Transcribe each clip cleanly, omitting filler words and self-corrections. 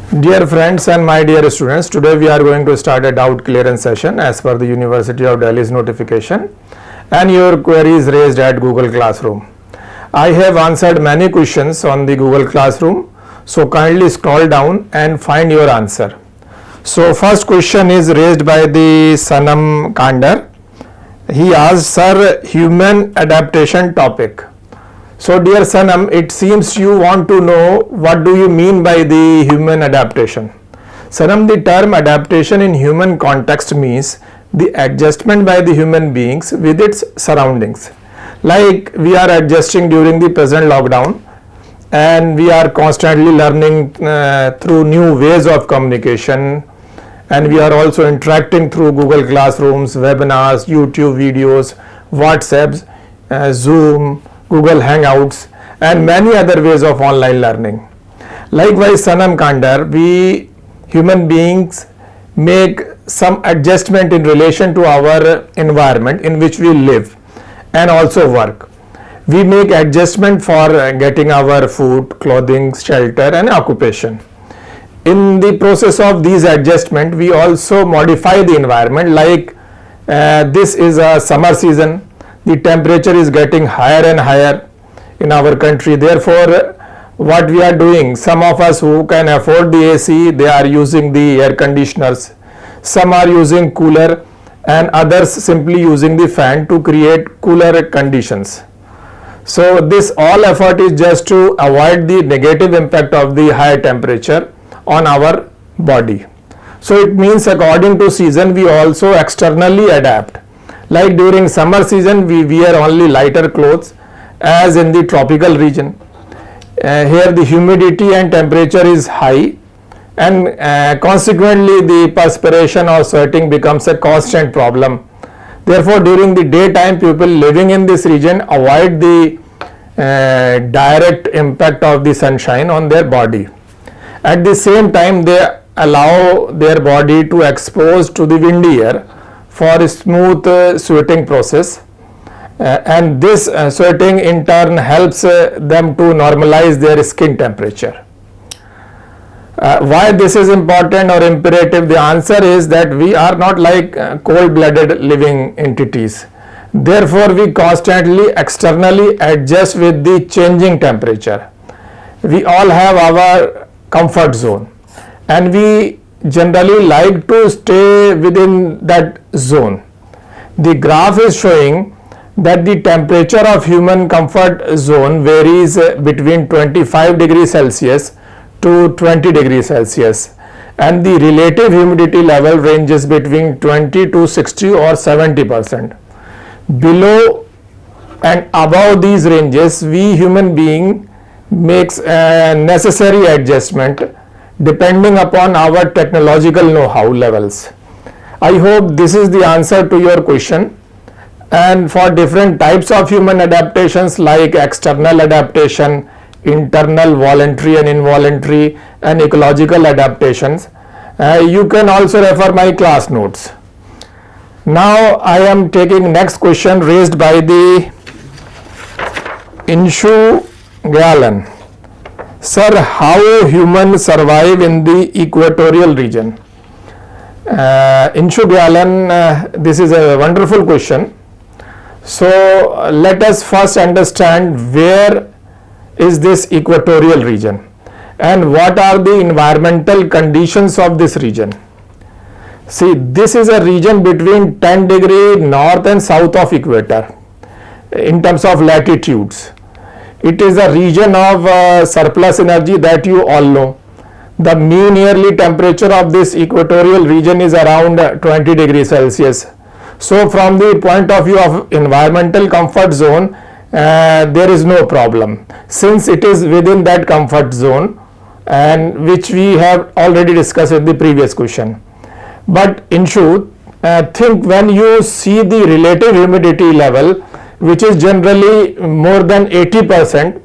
Dear friends and my dear students, today we are going to start a doubt clearance session as per the University of Delhi's notification and your queries raised at Google Classroom. I have answered many questions on the Google Classroom, so kindly scroll down and find your answer. So first question is raised by the Sanam Kandar. He asked, sir, human adaptation topic. So dear Sanam, it seems you want to know what do you mean by the human adaptation. Sanam, the term adaptation in human context means the adjustment by the human beings with its surroundings. Like we are adjusting during the present lockdown and we are constantly learning through new ways of communication, and we are also interacting through Google Classrooms, webinars, YouTube videos, WhatsApps, Zoom, Google Hangouts and many other ways of online learning. Likewise, Sanam Kandar, we human beings make some adjustment in relation to our environment in which we live and also work. We make adjustment for getting our food, clothing, shelter and occupation. In the process of these adjustment, we also modify the environment. Like this is a summer season. The temperature is getting higher and higher in our country. Therefore, what we are doing, some of us who can afford the AC, they are using the air conditioners. Some are using cooler and others simply using the fan to create cooler conditions. So this all effort is just to avoid the negative impact of the higher temperature on our body. So it means according to season, we also externally adapt. Like during summer season, we wear only lighter clothes as in the tropical region. Here the humidity and temperature is high and consequently the perspiration or sweating becomes a constant problem. Therefore, during the daytime, people living in this region avoid the direct impact of the sunshine on their body. At the same time, they allow their body to expose to the windy air for a smooth sweating process, and this sweating in turn helps them to normalize their skin temperature. Why this is important or imperative? The answer is that we are not like cold-blooded living entities. Therefore, we constantly externally adjust with the changing temperature. We all have our comfort zone and we generally like to stay within that zone. The graph is showing that the temperature of human comfort zone varies between 25 degrees Celsius to 20 degrees Celsius, and the relative humidity level ranges between 20 to 60 or 70%. Below and above these ranges, we human being makes a necessary adjustment depending upon our technological know-how levels. I hope this is the answer to your question. And for different types of human adaptations like external adaptation, internal, voluntary and involuntary and ecological adaptations, you can also refer my class notes. Now I am taking next question raised by the Inshu Galan. Sir, how humans survive in the equatorial region? Inshu Galan, this is a wonderful question. So let us first understand where is this equatorial region and what are the environmental conditions of this region. See, this is a region between 10 degree north and south of equator in terms of latitudes. It is a region of surplus energy that you all know. The mean yearly temperature of this equatorial region is around 20 degrees Celsius. So from the point of view of environmental comfort zone, there is no problem since it is within that comfort zone, and which we have already discussed in the previous question. But in truth, think when you see the relative humidity level, which is generally more than 80%,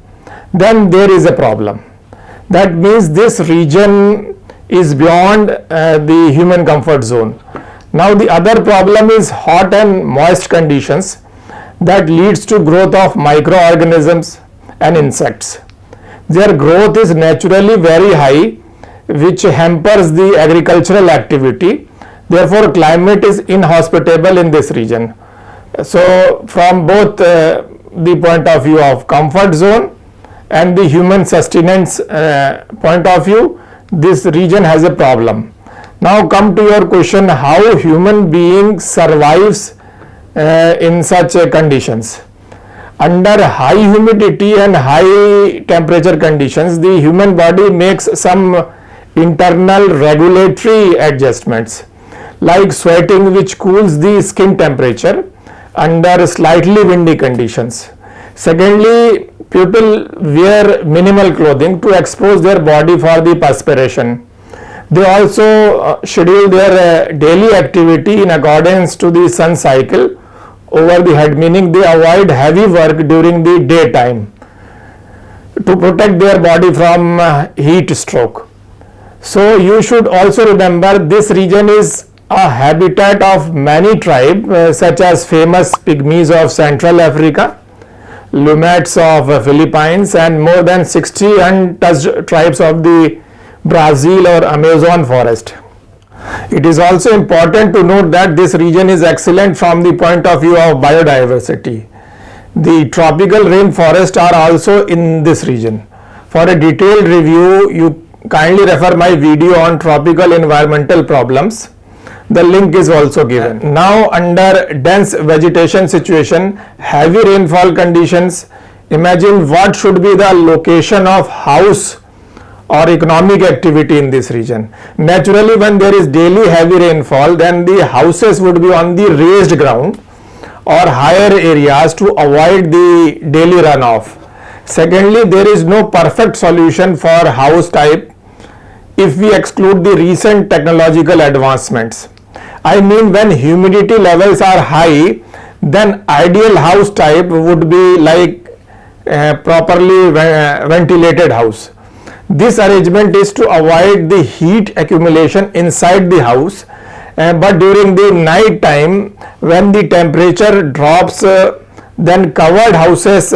then there is a problem. That means this region is beyond the human comfort zone. Now the other problem is hot and moist conditions that leads to growth of microorganisms and insects. Their growth is naturally very high which hampers the agricultural activity. Therefore, climate is inhospitable in this region. So, from both the point of view of comfort zone and the human sustenance point of view, this region has a problem. Now come to your question, how human being survives in such conditions. Under high humidity and high temperature conditions, the human body makes some internal regulatory adjustments, like sweating, which cools the skin temperature under slightly windy conditions. Secondly, people wear minimal clothing to expose their body for the perspiration. They also schedule their daily activity in accordance to the sun cycle over the head, meaning they avoid heavy work during the daytime to protect their body from heat stroke. So you should also remember this region is a habitat of many tribes such as famous pygmies of Central Africa, Lumets of Philippines, and more than 60 untouched tribes of the Brazil or Amazon forest. It is also important to note that this region is excellent from the point of view of biodiversity. The tropical rainforests are also in this region. For a detailed review, you kindly refer my video on tropical environmental problems. The link is also given. Now, under dense vegetation situation, heavy rainfall conditions, imagine what should be the location of house or economic activity in this region. Naturally, when there is daily heavy rainfall, then the houses would be on the raised ground or higher areas to avoid the daily runoff. Secondly, there is no perfect solution for house type if we exclude the recent technological advancements. I mean, when humidity levels are high, then ideal house type would be like properly ventilated house. This arrangement is to avoid the heat accumulation inside the house, but during the night time when the temperature drops, then covered houses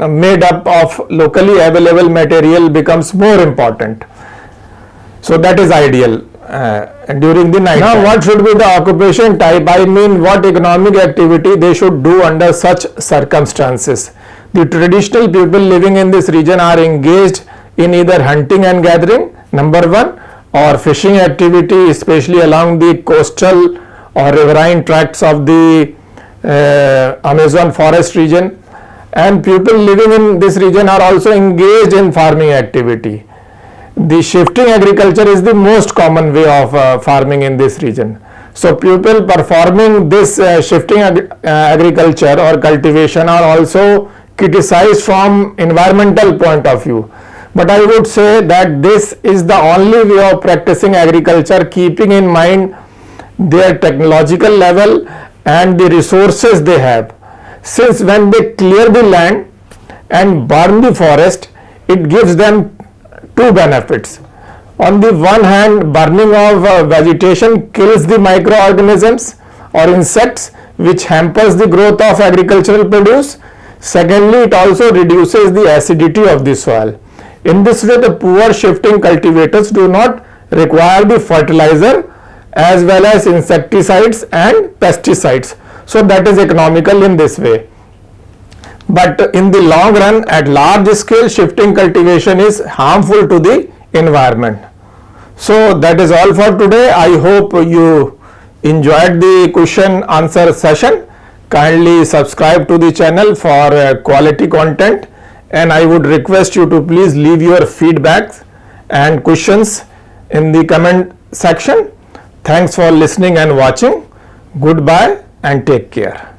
made up of locally available material becomes more important. So that is ideal during the night. Now what should be the occupation type? I mean, what economic activity they should do under such circumstances. The traditional people living in this region are engaged in either hunting and gathering, number one, or fishing activity, especially along the coastal or riverine tracts of the Amazon forest region. And people living in this region are also engaged in farming activity. The shifting agriculture is the most common way of farming in this region. So people performing this shifting agriculture or cultivation are also criticized from environmental point of view. But I would say that this is the only way of practicing agriculture, keeping in mind their technological level and the resources they have. Since when they clear the land and burn the forest, it gives them two benefits. On the one hand, burning of vegetation kills the microorganisms or insects which hampers the growth of agricultural produce. Secondly, it also reduces the acidity of the soil. In this way, the poor shifting cultivators do not require the fertilizer as well as insecticides and pesticides. So that is economical in this way. But in the long run, at large scale, shifting cultivation is harmful to the environment. So that is all for today. I hope you enjoyed the question answer session. Kindly subscribe to the channel for quality content, and I would request you to please leave your feedbacks and questions in the comment section. Thanks for listening and watching. Goodbye and take care.